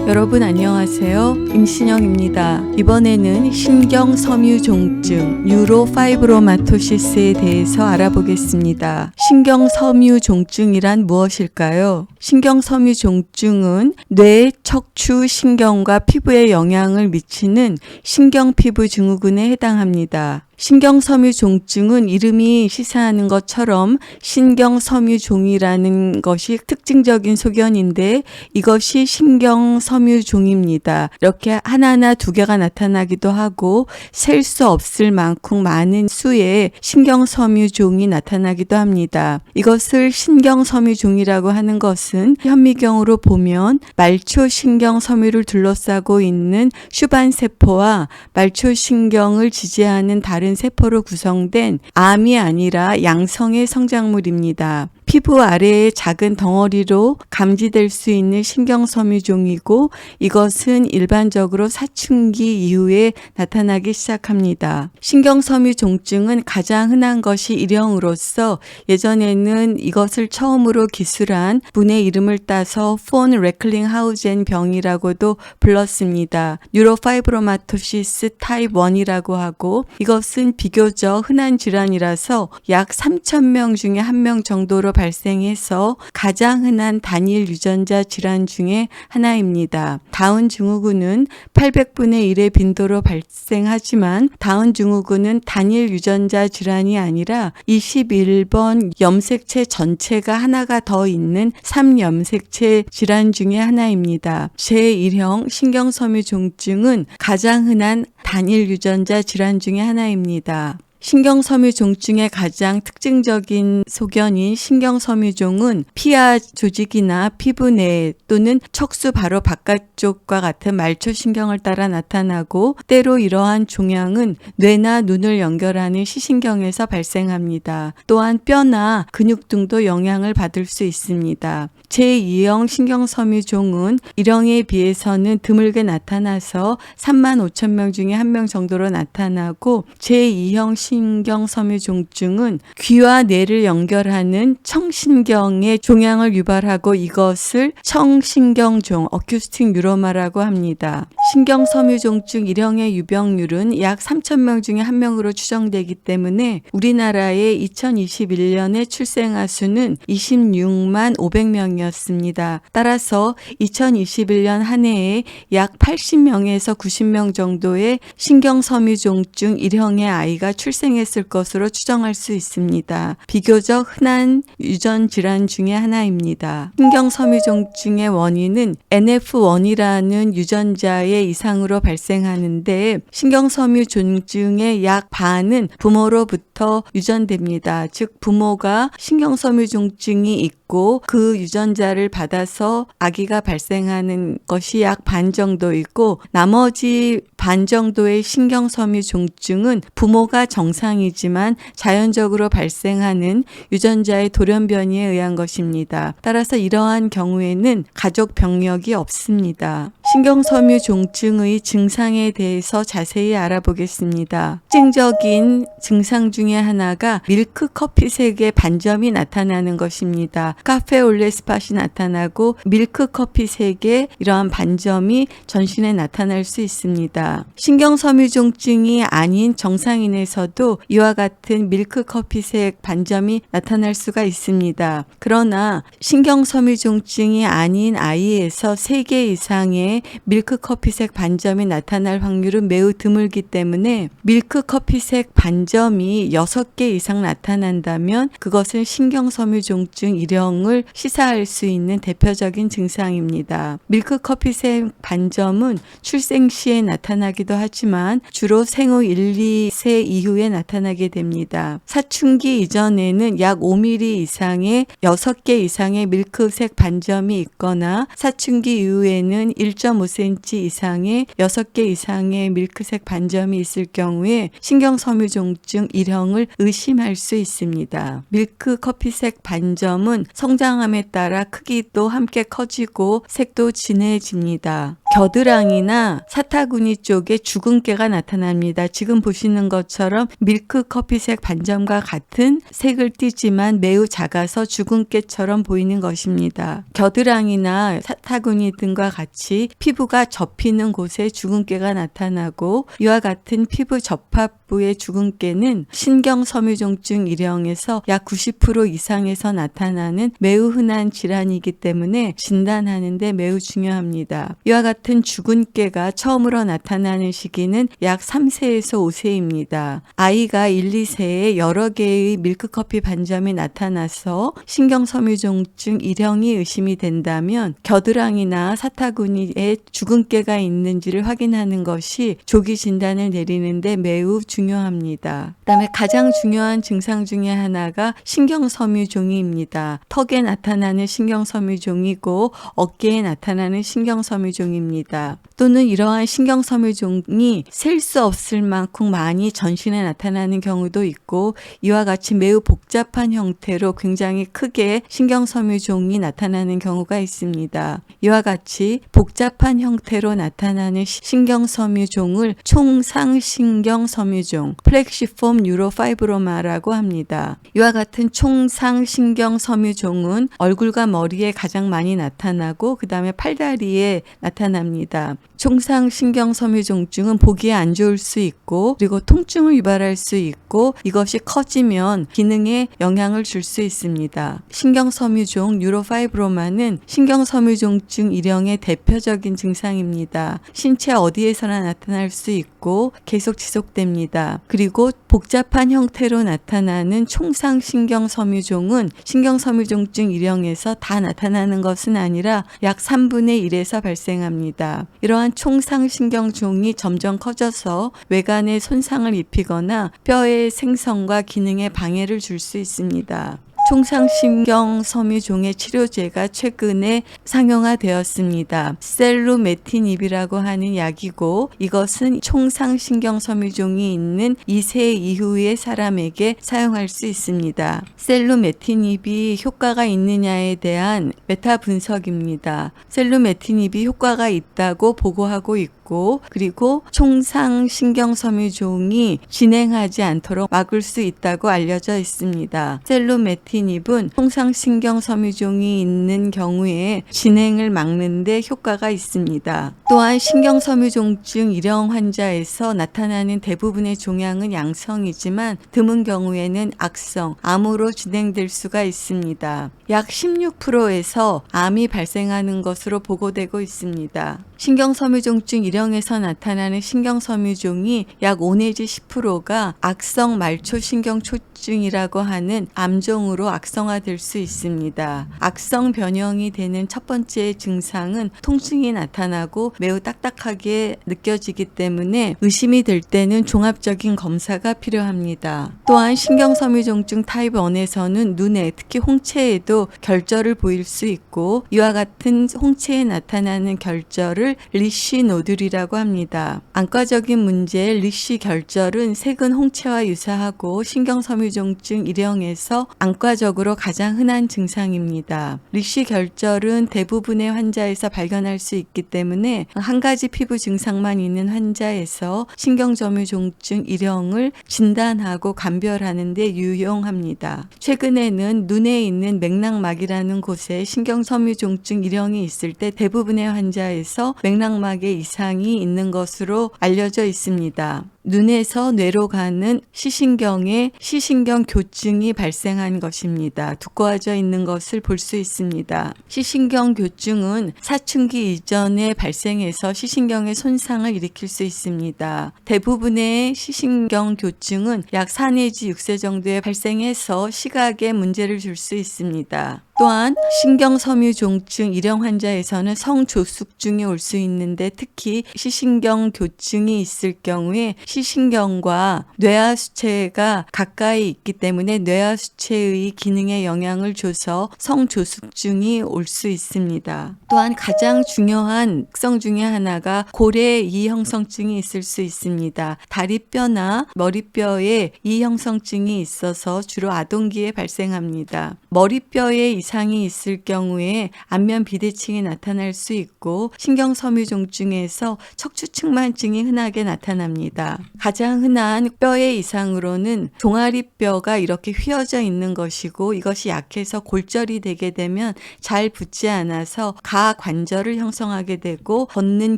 여러분 안녕하세요. 임신영입니다. 이번에는 신경섬유종증 뉴로파이브로마토시스에 대해서 알아보겠습니다. 신경섬유종증이란 무엇일까요? 신경섬유종증은 뇌, 척추, 신경과 피부에 영향을 미치는 신경피부 증후군에 해당합니다. 신경섬유종증은 이름이 시사하는 것처럼 신경섬유종이라는 것이 특징적인 소견인데 이것이 신경섬유종입니다. 이렇게 하나나 두 개가 나타나기도 하고 셀 수 없을 만큼 많은 수의 신경섬유종이 나타나기도 합니다. 이것을 신경섬유종이라고 하는 것은 현미경으로 보면 말초신경섬유를 둘러싸고 있는 슈반세포와 말초신경을 지지하는 다른 세포로 구성된 암이 아니라 양성의 성장물입니다. 피부 아래의 작은 덩어리로 감지될 수 있는 신경섬유종이고 이것은 일반적으로 사춘기 이후에 나타나기 시작합니다. 신경섬유종증은 가장 흔한 것이 일형으로서 예전에는 이것을 처음으로 기술한 분의 이름을 따서 폰 레클링하우젠 병이라고도 불렀습니다. 뉴로파이브로마토시스 타입 1이라고 하고 이것은 비교적 흔한 질환이라서 약 3,000명 중에 1명 정도로 발생해서 가장 흔한 단일 유전자 질환 중에 하나입니다. 다운 증후군은 800분의 1의 빈도로 발생하지만 다운 증후군은 단일 유전자 질환이 아니라 21번 염색체 전체가 하나가 더 있는 3염색체 질환 중에 하나입니다. 제1형 신경섬유종증은 가장 흔한 단일 유전자 질환 중에 하나입니다. 신경섬유종증의 가장 특징적인 소견인 신경섬유종은 피하 조직이나 피부 내 또는 척수 바로 바깥쪽과 같은 말초신경을 따라 나타나고 때로 이러한 종양은 뇌나 눈을 연결하는 시신경에서 발생합니다. 또한 뼈나 근육 등도 영향을 받을 수 있습니다. 제2형 신경섬유종은 1형에 비해서는 드물게 나타나서 35,000명 중에 1명 정도로 나타나고 제2형 신경섬유종증은 귀와 뇌를 연결하는 청신경의 종양을 유발하고 이것을 청신경종, 어큐스틱 뉴로마라고 합니다. 신경섬유종증 1형의 유병률은 약 3,000명 중에 1명으로 추정되기 때문에 우리나라의 2021년의 출생아 수는 26만 500명이었습니다. 따라서 2021년 한 해에 약 80명에서 90명 정도의 신경섬유종증 1형의 아이가 출생했을 것으로 추정할 수 있습니다. 비교적 흔한 유전 질환 중에 하나입니다. 신경섬유종증의 원인은 NF1이라는 유전자의 이상으로 발생하는데 신경섬유종증의 약 반은 부모로부터 유전됩니다. 즉 부모가 신경섬유종증이 있고 그 유전자를 받아서 아기가 발생하는 것이 약 반 정도 있고 나머지 반 정도의 신경섬유종증은 부모가 정상이지만 자연적으로 발생하는 유전자의 돌연변이에 의한 것입니다. 따라서 이러한 경우에는 가족 병력이 없습니다. 신경섬유종증의 증상에 대해서 자세히 알아보겠습니다. 특징적인 증상 중에 하나가 밀크 커피색의 반점이 나타나는 것입니다. 카페올레 스팟이 나타나고 밀크 커피색의 이러한 반점이 전신에 나타날 수 있습니다. 신경섬유종증이 아닌 정상인에서도 이와 같은 밀크 커피색 반점이 나타날 수가 있습니다. 그러나 신경섬유종증이 아닌 아이에서 3개 이상의 밀크 커피색 반점이 나타날 확률은 매우 드물기 때문에 밀크 커피색 반점이 6개 이상 나타난다면 그것은 신경섬유종증 1형을 시사할 수 있는 대표적인 증상입니다. 밀크 커피색 반점은 출생 시에 나타나기도 하지만 주로 생후 1, 2세 이후에 나타나게 됩니다. 사춘기 이전에는 약 5mm 이상의 6개 이상의 밀크색 반점이 있거나 사춘기 이후에는 1.5cm 이상의 6개 이상의 밀크색 반점이 있을 경우에 신경섬유종증 1형을 의심할 수 있습니다. 밀크 커피색 반점은 성장함에 따라 크기도 함께 커지고 색도 진해집니다. 겨드랑이나 사타구니 쪽에 주근깨가 나타납니다. 지금 보시는 것처럼 밀크 커피색 반점과 같은 색을 띠지만 매우 작아서 주근깨처럼 보이는 것입니다. 겨드랑이나 사타구니 등과 같이 피부가 접히는 곳에 주근깨가 나타나고 이와 같은 피부 접합부의 주근깨는 신경섬유종증 1형에서 약 90% 이상에서 나타나는 매우 흔한 질환이기 때문에 진단하는 데 매우 중요합니다. 이와 같은 주근깨가 처음으로 나타나는 시기는 약 3세에서 5세입니다. 아이가 1, 2세에 여러 개의 밀크커피 반점이 나타나서 신경섬유종증 1형이 의심이 된다면 겨드랑이나 사타구니에 주근깨가 있는지를 확인하는 것이 조기 진단을 내리는데 매우 중요합니다. 그다음에 가장 중요한 증상 중에 하나가 신경섬유종이입니다. 턱에 나타나는 신경섬유종이고 어깨에 나타나는 신경섬유종입니다. 또는 이러한 신경섬유종이 셀 수 없을 만큼 많이 전신에 나타나는 경우도 있고 이와 같이 매우 복잡한 형태로 굉장히 크게 신경섬유종이 나타나는 경우가 있습니다. 이와 같이 복잡한 형태로 나타나는 신경섬유종을 총상신경섬유종, 플렉시폼 뉴로파이브로마라고 합니다. 이와 같은 총상신경섬유종은 얼굴과 머리에 가장 많이 나타나고 그 다음에 팔다리에 나타납니다. 총상신경섬유종증은 보기에 안 좋을 수 있고 그리고 통증을 유발할 수 있고 이것이 커지면 기능에 영향을 줄 수 있습니다. 신경섬유종 뉴로파이브로마는 신경섬유종증 1형의 대표적인 증상입니다. 신체 어디에서나 나타날 수 있고 계속 지속됩니다. 그리고 복잡한 형태로 나타나는 총상신경섬유종은 신경섬유종증 1형에서 다 나타나는 것은 아니라 약 3분의 1에서 발생합니다. 이러한 총상신경종이 점점 커져서 외관에 손상을 입히거나 뼈의 생성과 기능에 방해를 줄 수 있습니다. 총상신경섬유종의 치료제가 최근에 상용화되었습니다. 셀루메티닙이라고 하는 약이고 이것은 총상신경섬유종이 있는 2세 이후의 사람에게 사용할 수 있습니다. 셀루메티닙이 효과가 있느냐에 대한 메타 분석입니다. 셀루메티닙이 효과가 있다고 보고하고 있고 그리고 총상신경섬유종이 진행하지 않도록 막을 수 있다고 알려져 있습니다. 셀루메티닙은 총상신경섬유종이 있는 경우에 진행을 막는 데 효과가 있습니다. 또한 신경섬유종증 1형 환자에서 나타나는 대부분의 종양은 양성이지만 드문 경우에는 악성, 암으로 진행될 수가 있습니다. 약 16%에서 암이 발생하는 것으로 보고되고 있습니다. 신경섬유종증 1형에서 나타나는 신경섬유종이 약 5 내지 10%가 악성 말초신경초증이라고 하는 암종으로 악성화될 수 있습니다. 악성 변형이 되는 첫 번째 증상은 통증이 나타나고 매우 딱딱하게 느껴지기 때문에 의심이 될 때는 종합적인 검사가 필요합니다. 또한 신경섬유종증 타입 1에서는 눈에 특히 홍채에도 결절을 보일 수 있고 이와 같은 홍채에 나타나는 결절을 리쉬 노듈이라고 합니다. 안과적인 문제 리쉬 결절은 색은 홍채와 유사하고 신경섬유종증 1형에서 안과적으로 가장 흔한 증상입니다. 리쉬 결절은 대부분의 환자에서 발견할 수 있기 때문에 한 가지 피부 증상만 있는 환자에서 신경섬유종증 1형을 진단하고 감별하는 데 유용합니다. 최근에는 눈에 있는 맥락막이라는 곳에 신경섬유종증 1형이 있을 때 대부분의 환자에서 맥락막에 이상이 있는 것으로 알려져 있습니다. 눈에서 뇌로 가는 시신경에 시신경 교증이 발생한 것입니다. 두꺼워져 있는 것을 볼 수 있습니다. 시신경 교증은 사춘기 이전에 발생해서 시신경의 손상을 일으킬 수 있습니다. 대부분의 시신경 교증은 약 4 내지 6세 정도에 발생해서 시각에 문제를 줄 수 있습니다. 또한 신경섬유종증 1형 환자에서는 성조숙증이 올 수 있는데 특히 시신경 교증이 있을 경우에 시신경과 뇌하수체가 가까이 있기 때문에 뇌하수체의 기능에 영향을 줘서 성조숙증이 올 수 있습니다. 또한 가장 중요한 특성 중에 하나가 고래 이형성증이 있을 수 있습니다. 다리뼈나 머리뼈에 이형성증이 있어서 주로 아동기에 발생합니다. 머리뼈에 이상이 있을 경우에 안면 비대칭이 나타날 수 있고 신경섬유종증에서 척추측만증이 흔하게 나타납니다. 가장 흔한 뼈의 이상으로는 종아리뼈가 이렇게 휘어져 있는 것이고 이것이 약해서 골절이 되게 되면 잘 붙지 않아서 가관절을 형성하게 되고 걷는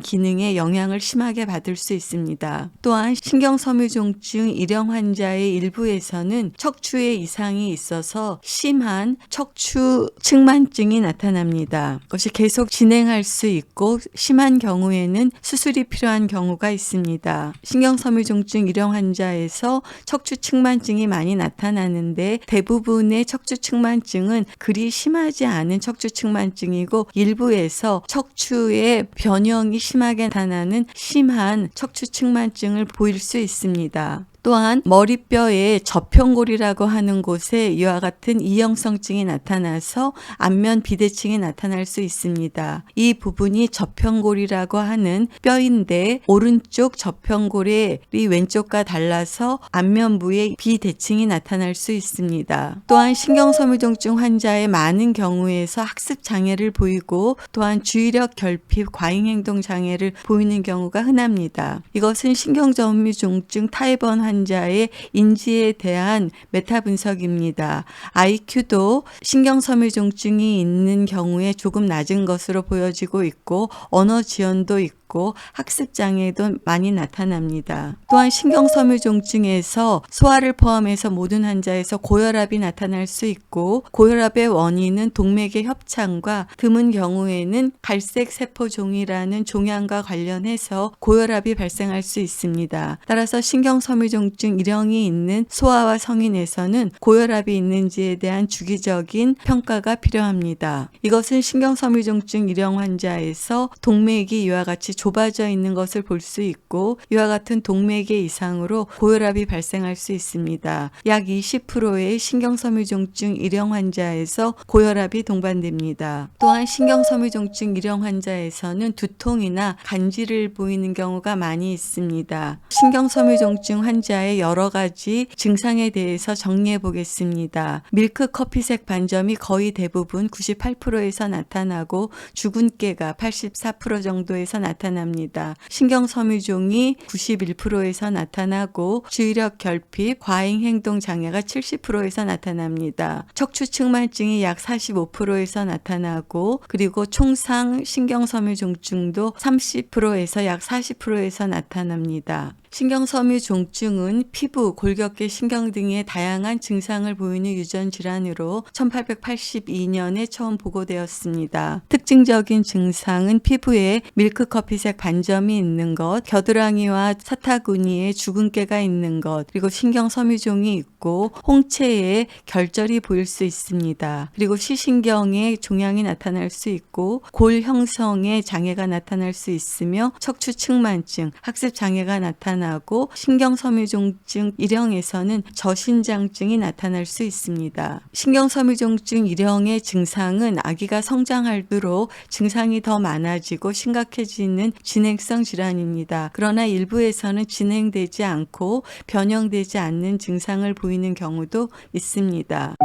기능에 영향을 심하게 받을 수 있습니다. 또한 신경섬유종증 일형 환자의 일부에서는 척추에 이상이 있어서 심한 척추측만증이 나타납니다. 그것이 계속 진행할 수 있고 심한 경우에는 수술이 필요한 경우가 있습니다. 신경섬유종증 일형 환자에서 척추측만증이 많이 나타나는데 대부분의 척추측만증은 그리 심하지 않은 척추측만증이고 일부에서 척추의 변형이 심하게 나타나는 심한 척추측만증을 보일 수 있습니다. 또한 머리뼈의 저평골이라고 하는 곳에 이와 같은 이형성증이 나타나서 안면 비대칭이 나타날 수 있습니다. 이 부분이 저평골이라고 하는 뼈인데 오른쪽 저평골이 왼쪽과 달라서 안면부에 비대칭이 나타날 수 있습니다. 또한 신경섬유종증 환자의 많은 경우에서 학습 장애를 보이고 또한 주의력 결핍, 과잉행동 장애를 보이는 경우가 흔합니다. 이것은 신경섬유종증 타입 1 환자의 인지에 대한 메타 분석입니다. IQ도 신경섬유종증이 있는 경우에 조금 낮은 것으로 보여지고 있고 언어 지연도 있고 학습 장애도 많이 나타납니다. 또한 신경섬유종증에서 소아를 포함해서 모든 환자에서 고혈압이 나타날 수 있고 고혈압의 원인은 동맥의 협착과 드문 경우에는 갈색 세포종이라는 종양과 관련해서 고혈압이 발생할 수 있습니다. 따라서 신경섬유종증 일형이 있는 소아와 성인에서는 고혈압이 있는지에 대한 주기적인 평가가 필요합니다. 이것은 신경섬유종증 일형 환자에서 동맥이 이와 같이 좁아져 있는 것을 볼 수 있고 이와 같은 동맥의 이상으로 고혈압이 발생할 수 있습니다. 약 20%의 신경섬유종증 일형 환자에서 고혈압이 동반됩니다. 또한 신경섬유종증 일형 환자에서는 두통이나 간지를 보이는 경우가 많이 있습니다. 신경섬유종증 환자의 여러 가지 증상에 대해서 정리해 보겠습니다. 밀크 커피색 반점이 거의 대부분 98%에서 나타나고 주근깨가 84% 정도에서 나타납니다. 신경섬유종이 91%에서 나타나고 주의력 결핍, 과잉행동 장애가 70%에서 나타납니다. 척추측만증이 약 45%에서 나타나고 그리고 총상 신경섬유종증도 30%에서 약 40%에서 나타납니다. 신경섬유종증은 피부, 골격계, 신경 등의 다양한 증상을 보이는 유전 질환으로 1882년에 처음 보고되었습니다. 특징적인 증상은 피부에 밀크커피색 반점이 있는 것, 겨드랑이와 사타구니에 주근깨가 있는 것, 그리고 신경섬유종이 있고 홍채에 결절이 보일 수 있습니다. 그리고 시신경에 종양이 나타날 수 있고 골 형성에 장애가 나타날 수 있으며 척추측만증, 학습 장애가 나타나고 신경섬유종증 일형에서는 저신장증이 나타날 수 있습니다. 신경섬유종증 일형의 증상은 아기가 성장할수록 증상이 더 많아지고 심각해지는 진행성 질환입니다. 그러나 일부에서는 진행되지 않고 변형되지 않는 증상을 보이는 경우도 있습니다.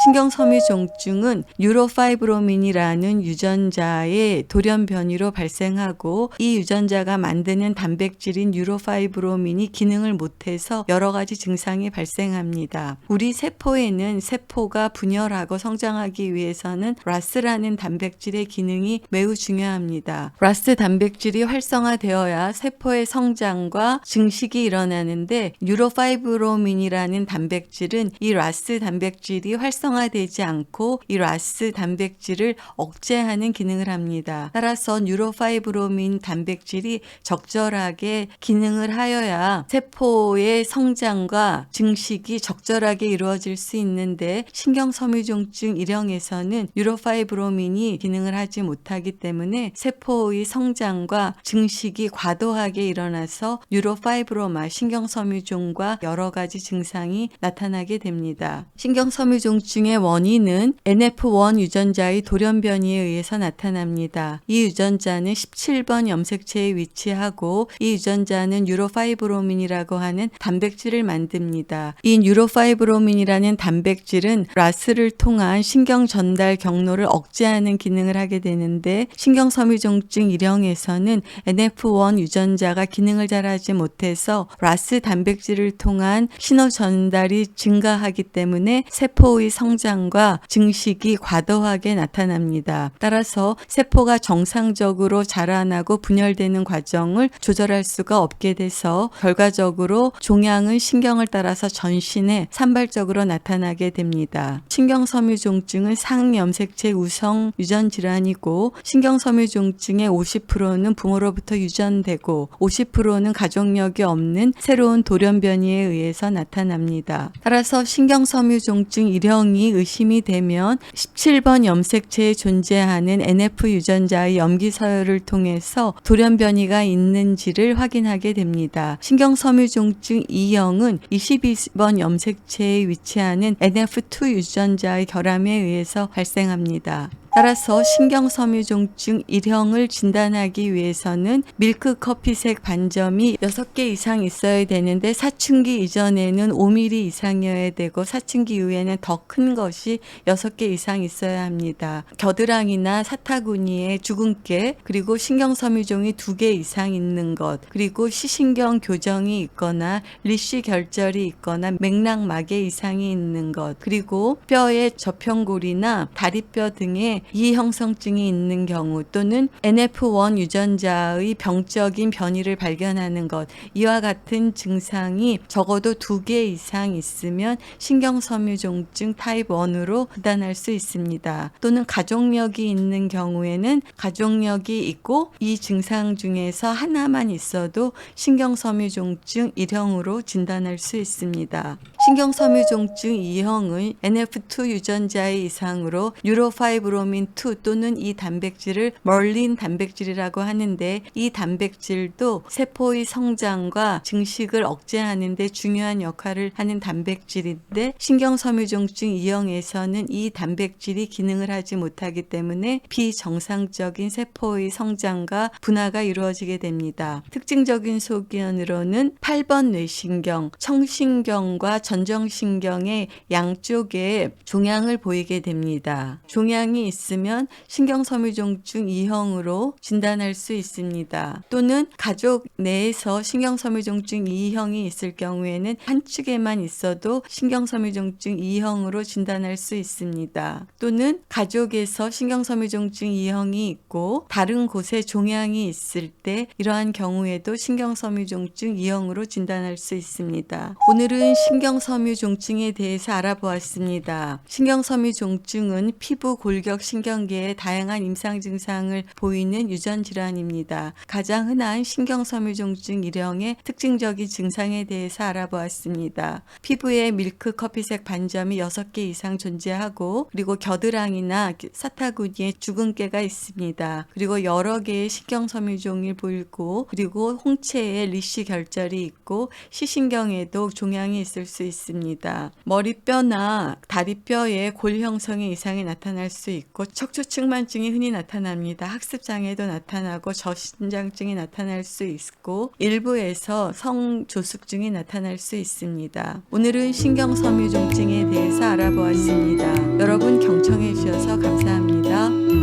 신경섬유종증은 뉴로파이브로민이라는 유전자의 돌연 변이로 발생하고 이 유전자가 만드는 단백질인 뉴로파이브로민이 기능을 못해서 여러 가지 증상이 발생합니다. 우리 세포에는 세포가 분열하고 성장하기 위해서는 RAS라는 단백질의 기능이 매우 중요합니다. RAS 단백질이 활성화되어야 세포의 성장과 증식이 일어나는데 뉴로파이브로민이라는 단백질은 이 RAS 단백질이 활성화되지 않고 이 RAS 단백질을 억제하는 기능을 합니다. 따라서 뉴로파이브로민 단백질이 적절하게 기능을 하여야 세포의 성장과 증식이 적절하게 이루어질 수 있는데 신경섬유종증 일형에서는 뉴로파이브로민이 기능을 하지 못하기 때문에 세포의 성장과 증식이 과도하게 일어나서 뉴로파이브로마, 신경섬유종과 여러 가지 증상이 나타나게 됩니다. 신경섬유종증의 염색증의 원인은 NF1 유전자의 돌연변이에 의해서 나타납니다. 이 유전자는 17번 염색체에 위치하고 이 유전자는 뉴로파이브로민이라고 하는 단백질을 만듭니다. 이 뉴로파이브로민이라는 단백질은 RAS를 통한 신경 전달 경로를 억제하는 기능을 하게 되는데 신경섬유종증 1형에서는 NF1 유전자가 기능을 잘하지 못해서 RAS 단백질을 통한 신호 전달이 증가하기 때문에 세포의 성장과 증식이 과도하게 나타납니다. 따라서 세포가 정상적으로 자라나고 분열되는 과정을 조절할 수가 없게 돼서 결과적으로 종양은 신경을 따라서 전신에 산발적으로 나타나게 됩니다. 신경섬유종증은 상염색체 우성 유전 질환이고 신경섬유종증의 50%는 부모로부터 유전되고 50%는 가족력이 없는 새로운 돌연변이에 의해서 나타납니다. 따라서 신경섬유종증 1형이 의심이 되면 17번 염색체에 존재하는 NF 유전자의 염기 서열을 통해서 돌연변이가 있는지를 확인하게 됩니다. 신경섬유종증 2형은 22번 염색체에 위치하는 NF2 유전자의 결함에 의해서 발생합니다. 따라서 신경섬유종증 1형을 진단하기 위해서는 밀크커피색 반점이 6개 이상 있어야 되는데 사춘기 이전에는 5mm 이상이어야 되고 사춘기 이후에는 더 큰 것이 6개 이상 있어야 합니다. 겨드랑이나 사타구니에 주근깨, 그리고 신경섬유종이 2개 이상 있는 것, 그리고 시신경 교정이 있거나 리쉬 결절이 있거나 맥락막에 이상이 있는 것, 그리고 뼈의 저평골이나 다리뼈 등에 이 형성증이 있는 경우 또는 NF1 유전자의 병적인 변이를 발견하는 것, 이와 같은 증상이 적어도 2개 이상 있으면 신경섬유종증 타입 1으로 진단할 수 있습니다. 또는 가족력이 있는 경우에는 가족력이 있고 이 증상 중에서 하나만 있어도 신경섬유종증 1형으로 진단할 수 있습니다. 신경섬유종증 2형은 NF2 유전자의 이상으로 뉴로파이브로민 2 또는 이 단백질을 멀린 단백질이라고 하는데 이 단백질도 세포의 성장과 증식을 억제하는 데 중요한 역할을 하는 단백질인데 신경섬유종증 2형에서는 이 단백질이 기능을 하지 못하기 때문에 비정상적인 세포의 성장과 분화가 이루어지게 됩니다. 특징적인 소견으로는 8번 뇌신경, 청신경과 전정신경의 양쪽에 종양을 보이게 됩니다. 종양이 있으면 신경섬유종증 2형으로 진단할 수 있습니다. 또는 가족 내에서 신경섬유종증 2형이 있을 경우에는 한쪽에만 있어도 신경섬유종증 2형으로 진단할 수 있습니다. 또는 가족에서 신경섬유종증 2형이 있고 다른 곳에 종양이 있을 때 이러한 경우에도 신경섬유종증 2형으로 진단할 수 있습니다. 오늘은 신경섬유종증에 대해서 알아보았습니다. 신경섬유종증은 피부, 골격, 신경계에 다양한 임상 증상을 보이는 유전 질환입니다. 가장 흔한 신경섬유종증 1형의 특징적인 증상에 대해서 알아보았습니다. 피부에 밀크 커피색 반점이 6개 이상 존재하고 그리고 겨드랑이나 사타구니에 주근깨가 있습니다. 그리고 여러 개의 신경섬유종이 보이고 그리고 홍채에 리쉬 결절이 있고 시신경에도 종양이 있을 수 있습니다. 머리뼈나 다리뼈에 골 형성의 이상이 나타날 수 있고 척추측만증이 흔히 나타납니다. 학습장애도 나타나고 저신장증이 나타날 수 있고 일부에서 성조숙증이 나타날 수 있습니다. 오늘은 신경섬유종증에 대해서 알아보았습니다. 여러분 경청해 주셔서 감사합니다.